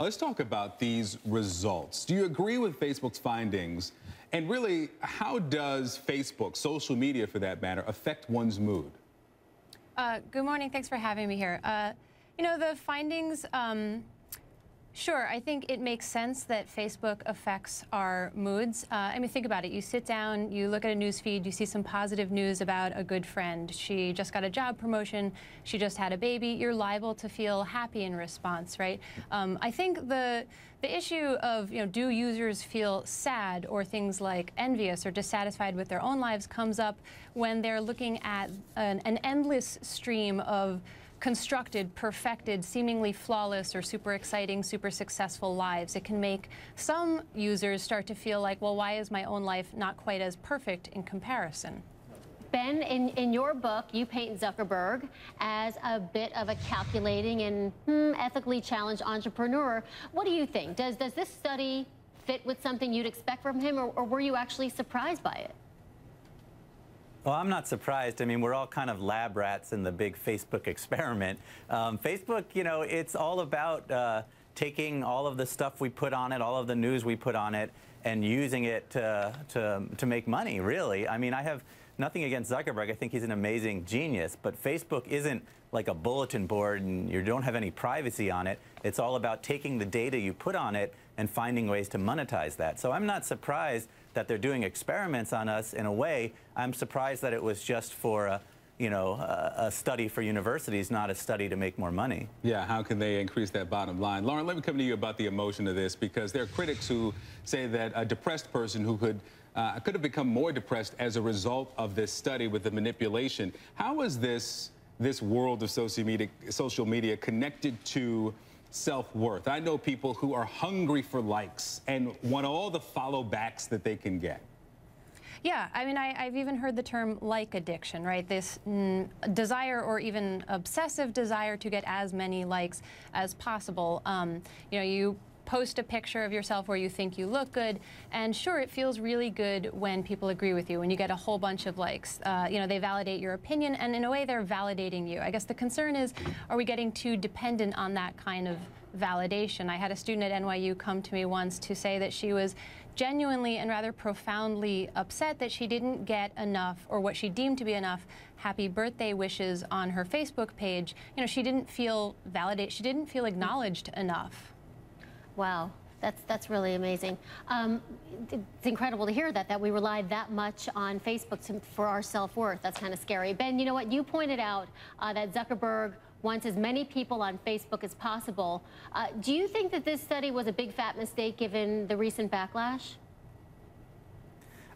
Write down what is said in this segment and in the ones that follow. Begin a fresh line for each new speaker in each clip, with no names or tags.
Let's talk about these results. Do you agree with Facebook's findings? And really, how does Facebook, social media for that matter, affect one's mood?
Good morning. Thanks for having me here. The findings, sure, I think it makes sense that Facebook affects our moods. Think about it. You sit down, you look at a news feed, you see some positive news about a good friend. She just got a job promotion. She just had a baby. You're liable to feel happy in response, right? I think the issue of, do users feel sad or things like envious or dissatisfied with their own lives comes up when they're looking at an endless stream of constructed, perfected, seemingly flawless or super exciting, super successful lives. It can make some users start to feel like, well, why is my own life not quite as perfect in comparison?
Ben, in your book, you paint Zuckerberg as a bit of a calculating and ethically challenged entrepreneur. What do you think? Does this study fit with something you'd expect from him, or were you actually surprised by it?
Well, I'm not surprised. I mean, we're all kind of lab rats in the big Facebook experiment. Facebook, it's all about taking all of the stuff we put on it, all of the news we put on it, and using it to make money, really. I mean, I have nothing against Zuckerberg. I think he's an amazing genius. But Facebook isn't like a bulletin board and you don't have any privacy on it. It's all about taking the data you put on it and finding ways to monetize that. So I'm not surprised that they're doing experiments on us in a way. I'm surprised that it was just for a study for universities, not a study to make more money.
Yeah, how can they increase that bottom line? Lauren, let me come to you about the emotion of this, because there are critics who say that a depressed person who could have become more depressed as a result of this study with the manipulation. How is this world of social media connected to self-worth? I know people who are hungry for likes and want all the follow backs that they can get.
Yeah, I've even heard the term like addiction, right? This desire or even obsessive desire to get as many likes as possible. You post a picture of yourself where you think you look good, and sure, it feels really good when people agree with you, when you get a whole bunch of likes. They validate your opinion, and in a way, they're validating you. I guess the concern is, are we getting too dependent on that kind of validation? I had a student at NYU come to me once to say that she was genuinely and rather profoundly upset that she didn't get enough, or what she deemed to be enough, happy birthday wishes on her Facebook page. She didn't feel validated. She didn't feel acknowledged enough.
Wow, that's really amazing. It's incredible to hear that we rely that much on Facebook for our self-worth. That's kind of scary. Ben, you know what? You pointed out that Zuckerberg wants as many people on Facebook as possible. Do you think that this study was a big fat mistake given the recent backlash?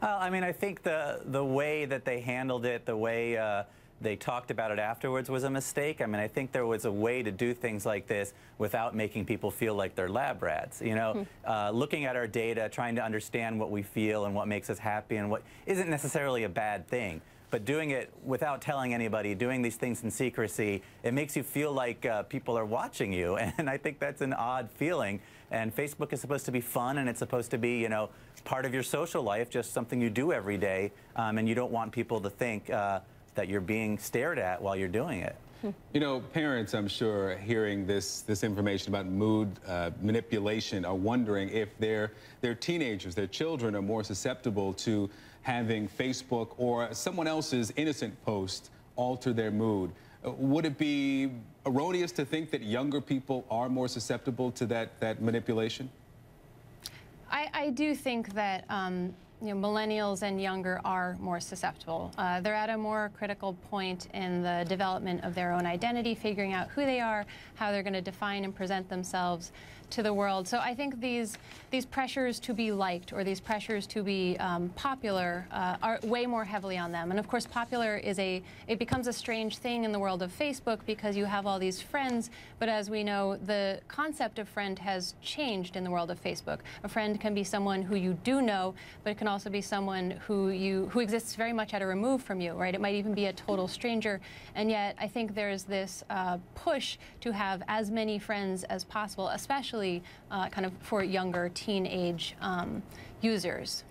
I think the way that they handled it, the way they talked about it afterwards was a mistake. I think there was a way to do things like this without making people feel like they're lab rats. Looking at our data, trying to understand what we feel and what makes us happy and what isn't necessarily a bad thing. But doing it without telling anybody, doing these things in secrecy, it makes you feel like people are watching you. And I think that's an odd feeling. And Facebook is supposed to be fun, and it's supposed to be, part of your social life, just something you do every day. And you don't want people to think that you're being stared at while you're doing it.
Parents, I'm sure, hearing this information about mood manipulation are wondering if their teenagers, their children, are more susceptible to having Facebook or someone else's innocent post alter their mood. Would it be erroneous to think that younger people are more susceptible to that manipulation?
I do think that millennials and younger are more susceptible. They're at a more critical point in the development of their own identity, figuring out who they are, how they're going to define and present themselves to the world. So I think these pressures to be liked or these pressures to be popular are way more heavily on them. And of course, popular it becomes a strange thing in the world of Facebook because you have all these friends, but as we know, the concept of friend has changed in the world of Facebook. A friend can be someone who you do know, but it can also be someone who exists very much at a remove from you, right? It might even be a total stranger, and yet I think there's this push to have as many friends as possible, especially kind of for younger teenage users.